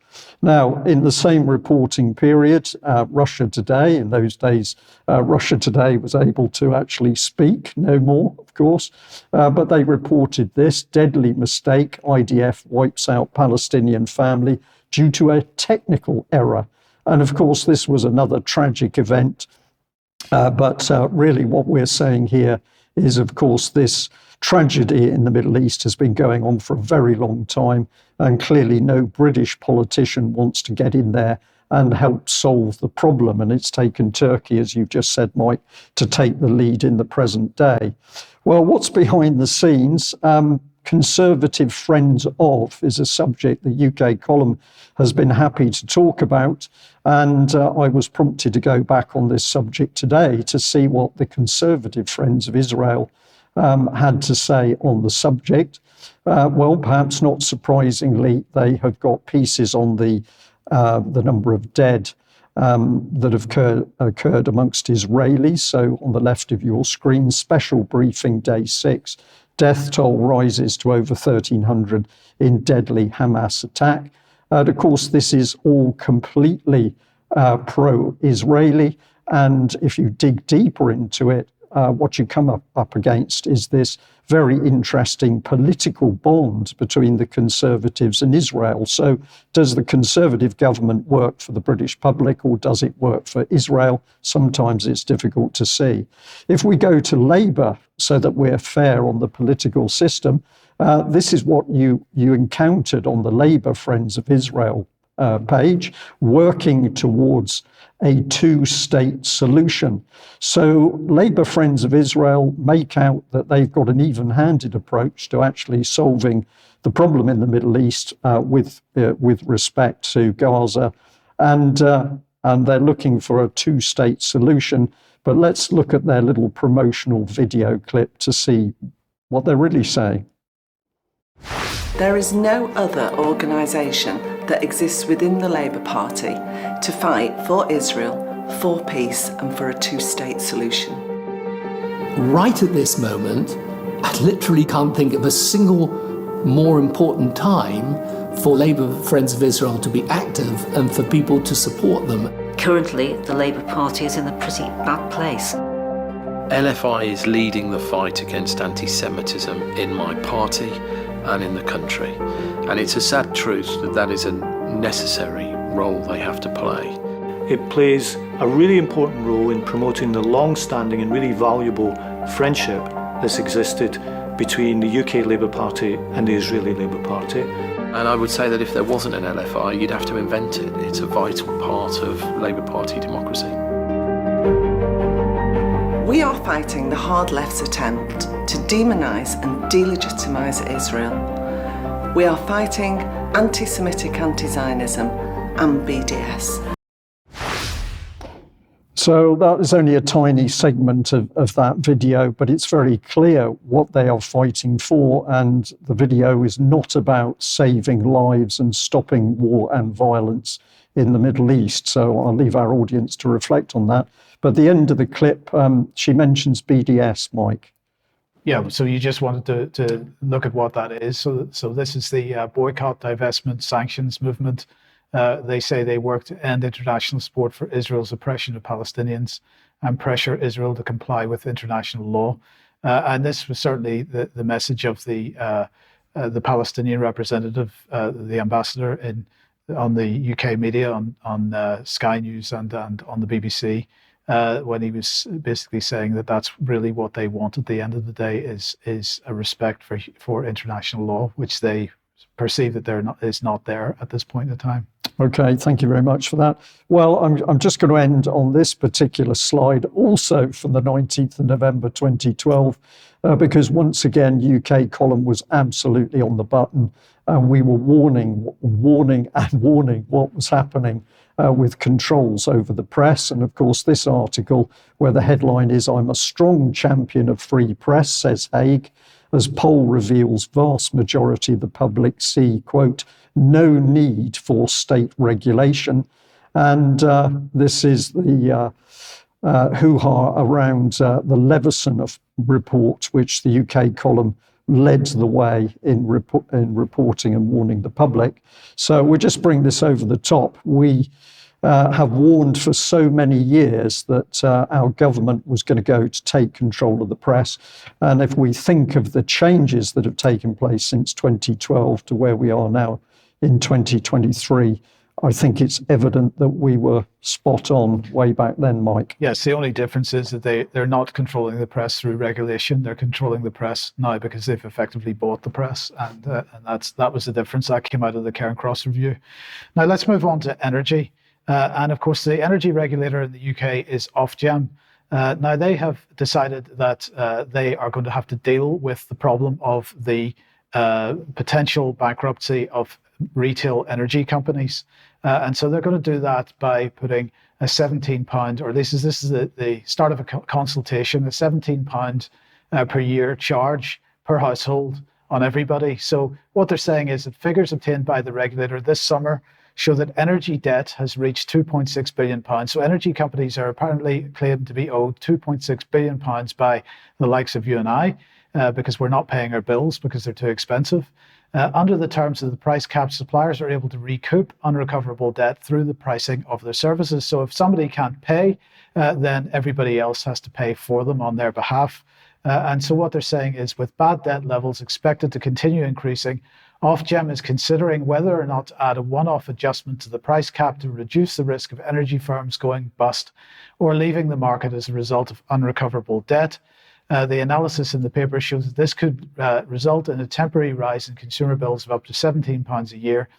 Now, in the same reporting period, Russia Today, in those days, Russia Today was able to actually speak, no more, of course, but they reported this deadly mistake: IDF wipes out Palestinian family due to a technical error. And of course, this was another tragic event. But really what we're saying here is, of course, this tragedy in the Middle East has been going on for a very long time, and clearly no British politician wants to get in there and help solve the problem. And it's taken Turkey, as you've just said, Mike, to take the lead in the present day. Well, what's behind the scenes? Conservative Friends of is a subject the UK column has been happy to talk about. And I was prompted to go back on this subject today to see what the Conservative Friends of Israel had to say on the subject. Well, perhaps not surprisingly, they have got pieces on the number of dead that have occurred amongst Israelis. So on the left of your screen, special briefing day 6, death toll rises to over 1,300 in deadly Hamas attack. And of course, this is all completely pro-Israeli. And if you dig deeper into it, what you come up against is this very interesting political bond between the Conservatives and Israel. So does the Conservative government work for the British public, or does it work for Israel? Sometimes it's difficult to see. If we go to Labour, so that we're fair on the political system, this is what you encountered on the Labour Friends of Israel page, working towards a two-state solution. So Labour Friends of Israel make out that they've got an even-handed approach to actually solving the problem in the Middle East with respect to Gaza, and they're looking for a two-state solution. But let's look at their little promotional video clip to see what they're really saying. There is no other organisation that exists within the Labour Party to fight for Israel, for peace and for a two-state solution. Right at this moment, I literally can't think of a single more important time for Labour Friends of Israel to be active and for people to support them. Currently, the Labour Party is in a pretty bad place. LFI is leading the fight against anti-Semitism in my party and in the country. And it's a sad truth that that is a necessary role they have to play. It plays a really important role in promoting the long-standing and really valuable friendship that's existed between the UK Labour Party and the Israeli Labour Party. And I would say that if there wasn't an LFI, you'd have to invent it. It's a vital part of Labour Party democracy. We are fighting the hard left's attempt to demonise and delegitimise Israel. We are fighting anti-Semitic anti-Zionism and BDS. So that is only a tiny segment of that video, but it's very clear what they are fighting for. And the video is not about saving lives and stopping war and violence in the Middle East. So I'll leave our audience to reflect on that. But at the end of the clip, she mentions BDS, Mike. Yeah, so you just wanted to look at what that is. So this is the boycott, divestment, sanctions movement. They say they work to end international support for Israel's oppression of Palestinians and pressure Israel to comply with international law. And this was certainly the message of the Palestinian representative, the ambassador on the UK media, on Sky News and on the BBC, when he was basically saying that that's really what they want at the end of the day is a respect for international law, which they perceive that is not there at this point in time. Okay, thank you very much for that. Well, I'm just going to end on this particular slide, also from the 19th of November 2012, because once again, UK column was absolutely on the button, and we were warning what was happening with controls over the press. And of course, this article, where the headline is, "I'm a strong champion of free press," says Hague, as poll reveals vast majority of the public see, quote, "no need for state regulation." And this is the hoo-ha around the Leveson report, which the UK column led the way in reporting and warning the public. So we'll just bring this over the top. We have warned for so many years that our government was going to go to take control of the press. And if we think of the changes that have taken place since 2012 to where we are now in 2023, I think it's evident that we were spot on way back then, Mike. Yes, the only difference is that they're not controlling the press through regulation. They're controlling the press now because they've effectively bought the press. And that was the difference that came out of the Cairn Cross review. Now let's move on to energy. And of course, the energy regulator in the UK is Ofgem. Now, they have decided that they are going to have to deal with the problem of the potential bankruptcy of retail energy companies. And so they're going to do that by putting a £17, or this is the start of a consultation, a £17 per year charge per household on everybody. So what they're saying is that figures obtained by the regulator this summer show that energy debt has reached £2.6 billion. So energy companies are apparently claimed to be owed £2.6 billion by the likes of you and I, because we're not paying our bills because they're too expensive. Under the terms of the price cap, suppliers are able to recoup unrecoverable debt through the pricing of their services. So if somebody can't pay, then everybody else has to pay for them on their behalf. And so what they're saying is, with bad debt levels expected to continue increasing, Ofgem is considering whether or not to add a one-off adjustment to the price cap to reduce the risk of energy firms going bust or leaving the market as a result of unrecoverable debt. The analysis in the paper shows that this could result in a temporary rise in consumer bills of up to £17 a year,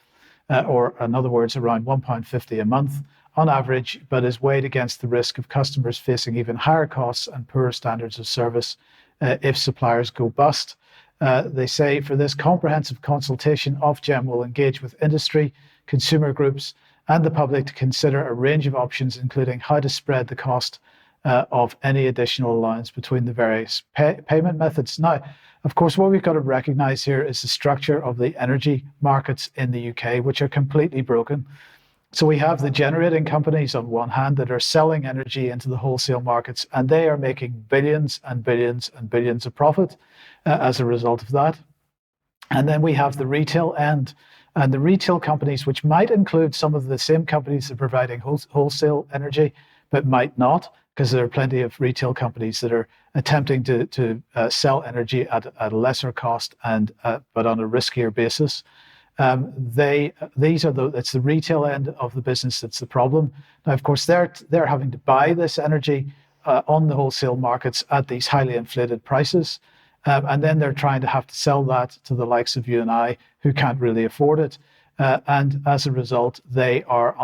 or in other words, around £1.50 a month on average, but is weighed against the risk of customers facing even higher costs and poorer standards of service if suppliers go bust. They say for this comprehensive consultation, Ofgem will engage with industry, consumer groups, and the public to consider a range of options, including how to spread the cost of any additional allowance between the various payment methods. Now, of course, what we've got to recognise here is the structure of the energy markets in the UK, which are completely broken. So we have the generating companies on one hand that are selling energy into the wholesale markets, and they are making billions and billions and billions of profit as a result of that. And then we have the retail end, and the retail companies, which might include some of the same companies that are providing wholesale energy, but might not, because there are plenty of retail companies that are attempting to sell energy at a lesser cost and but on a riskier basis. It's the retail end of the business that's the problem. Now, of course, they're having to buy this energy on the wholesale markets at these highly inflated prices, and then they're trying to have to sell that to the likes of you and I, who can't really afford it. And as a result, they are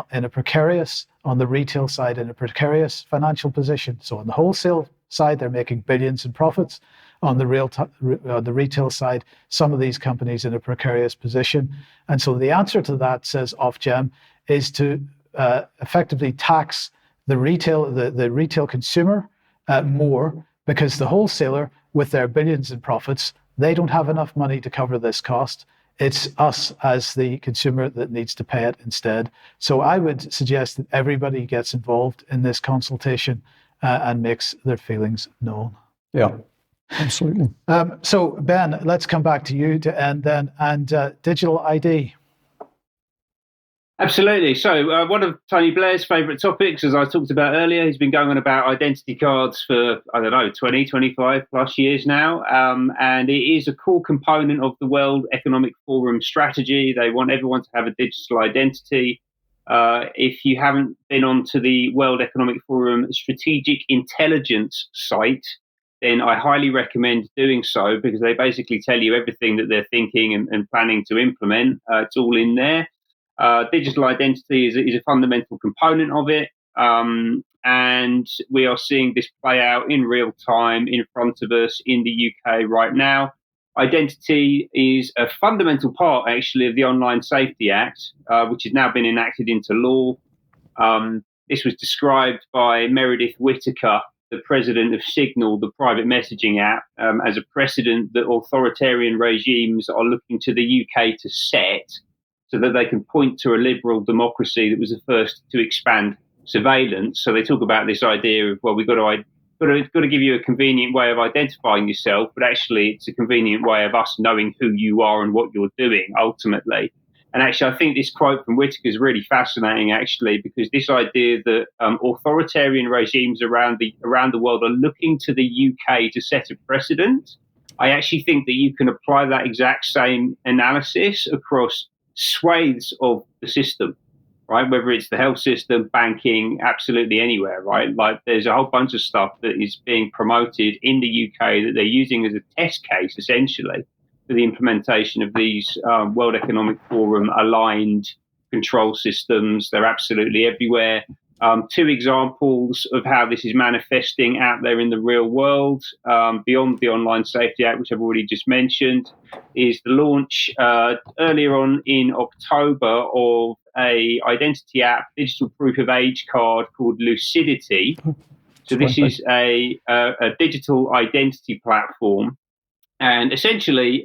on the retail side, in a precarious financial position. So on the wholesale side, they're making billions in profits. On the retail side, some of these companies in a precarious position. And so the answer to that, says Ofgem, is to effectively tax the retail consumer more, because the wholesaler, with their billions in profits, they don't have enough money to cover this cost. It's us as the consumer that needs to pay it instead. So I would suggest that everybody gets involved in this consultation and makes their feelings known. Yeah, absolutely. So Ben, let's come back to you to end then, and digital ID. Absolutely. So one of Tony Blair's favourite topics, as I talked about earlier, he's been going on about identity cards for, 20, 25 plus years now. And it is a core component of the World Economic Forum strategy. They want everyone to have a digital identity. If you haven't been onto the World Economic Forum Strategic Intelligence site, then I highly recommend doing so, because they basically tell you everything that they're thinking and planning to implement. It's all in there. Digital identity is a fundamental component of it, and we are seeing this play out in real time in front of us in the UK right now. Identity is a fundamental part, actually, of the Online Safety Act, which has now been enacted into law. This was described by Meredith Whittaker, the president of Signal, the private messaging app, as a precedent that authoritarian regimes are looking to the UK to set, so that they can point to a liberal democracy that was the first to expand surveillance. So they talk about this idea of, well, we've got to give you a convenient way of identifying yourself, but actually it's a convenient way of us knowing who you are and what you're doing ultimately. And actually, I think this quote from Whittaker is really fascinating, actually, because this idea that authoritarian regimes around the world are looking to the UK to set a precedent. I actually think that you can apply that exact same analysis across swathes of the system, right? Whether it's the health system, banking, absolutely anywhere, right? Like there's a whole bunch of stuff that is being promoted in the UK that they're using as a test case, essentially, for the implementation of these World Economic Forum aligned control systems. They're absolutely everywhere. Two examples of how this is manifesting out there in the real world, beyond the Online Safety Act, which I've already just mentioned, is the launch earlier on in October of a identity app, digital proof of age card called Lucidity. So this is a digital identity platform, and essentially,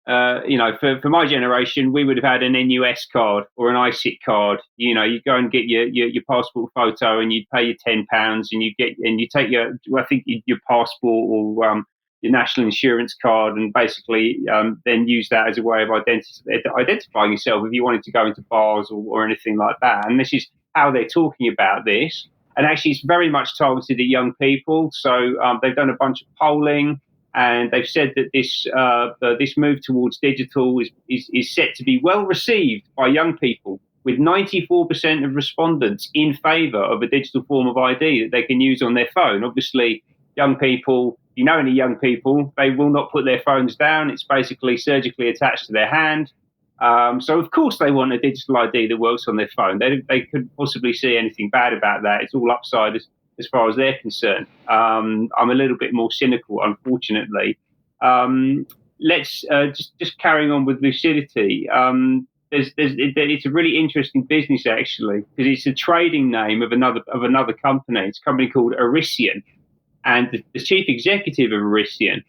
for my generation, we would have had an NUS card or an ISIT card. You go and get your passport photo, and you'd pay your £10, and you take your passport or your national insurance card, and basically then use that as a way of identifying yourself if you wanted to go into bars or anything like that. And this is how they're talking about this. And actually, it's very much targeted at young people. So they've done a bunch of polling, and they've said that this move towards digital is set to be well received by young people, with 94% of respondents in favour of a digital form of ID that they can use on their phone. Obviously, young people, any young people, they will not put their phones down. It's basically surgically attached to their hand. So, of course, they want a digital ID that works on their phone. They couldn't possibly see anything bad about that. It's all upside as far as they're concerned. I'm a little bit more cynical, unfortunately. Let's just carrying on with Lucidity. It's a really interesting business, actually, because it's a trading name of another company. It's a company called Arisian, and the chief executive of Arisian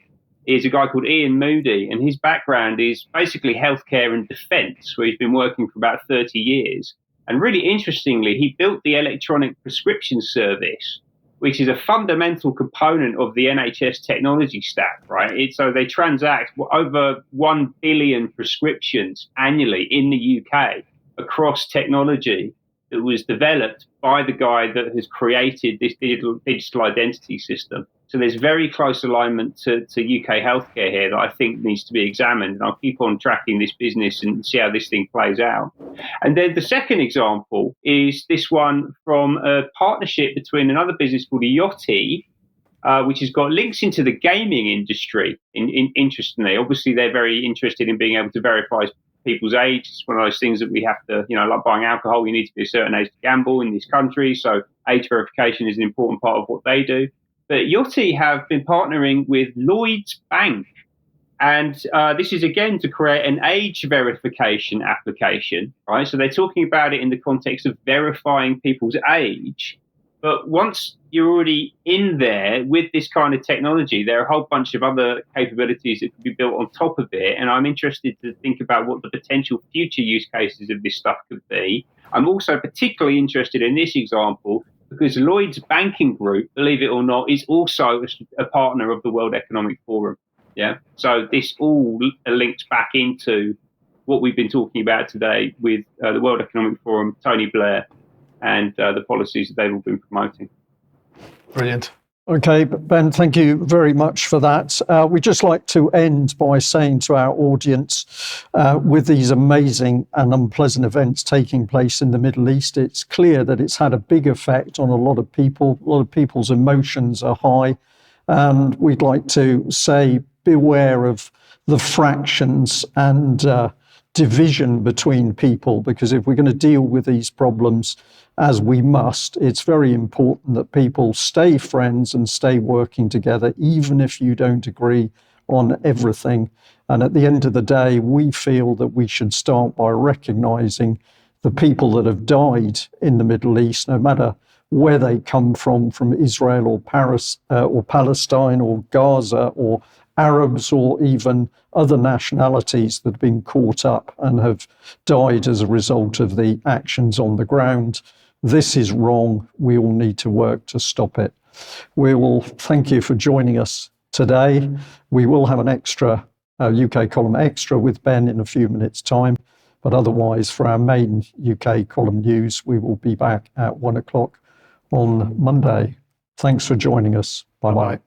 is a guy called Ian Moody, and his background is basically healthcare and defence, where he's been working for about 30 years. And really interestingly, he built the electronic prescription service, which is a fundamental component of the NHS technology stack, right? So they transact over 1 billion prescriptions annually in the UK across technology that was developed by the guy that has created this digital identity system. So there's very close alignment to UK healthcare here that I think needs to be examined. And I'll keep on tracking this business and see how this thing plays out. And then the second example is this one from a partnership between another business called Yachty, which has got links into the gaming industry. Interestingly, obviously, they're very interested in being able to verify people's age. It's one of those things that we have to, like buying alcohol, you need to be a certain age to gamble in this country. So age verification is an important part of what they do. But Yachty have been partnering with Lloyds Bank. And this is, again, to create an age verification application, right? So they're talking about it in the context of verifying people's age. But once you're already in there with this kind of technology, there are a whole bunch of other capabilities that could be built on top of it. And I'm interested to think about what the potential future use cases of this stuff could be. I'm also particularly interested in this example because Lloyds Banking Group, believe it or not, is also a partner of the World Economic Forum. Yeah. So this all links back into what we've been talking about today with the World Economic Forum, Tony Blair, and the policies that they've all been promoting. Brilliant. Okay, Ben, thank you very much for that. We'd just like to end by saying to our audience, with these amazing and unpleasant events taking place in the Middle East, it's clear that it's had a big effect on a lot of people. A lot of people's emotions are high. And we'd like to say, beware of the fractions and division between people, because if we're going to deal with these problems as we must, it's very important that people stay friends and stay working together, even if you don't agree on everything. And at the end of the day, we feel that we should start by recognizing the people that have died in the Middle East, no matter where they come from Israel or Paris or Palestine or Gaza or Arabs or even other nationalities that have been caught up and have died as a result of the actions on the ground. This is wrong. We all need to work to stop it. We will thank you for joining us today. We will have an extra UK column extra with Ben in a few minutes' time. But otherwise, for our main UK column news, we will be back at 1 o'clock on Monday. Thanks for joining us. Bye-bye.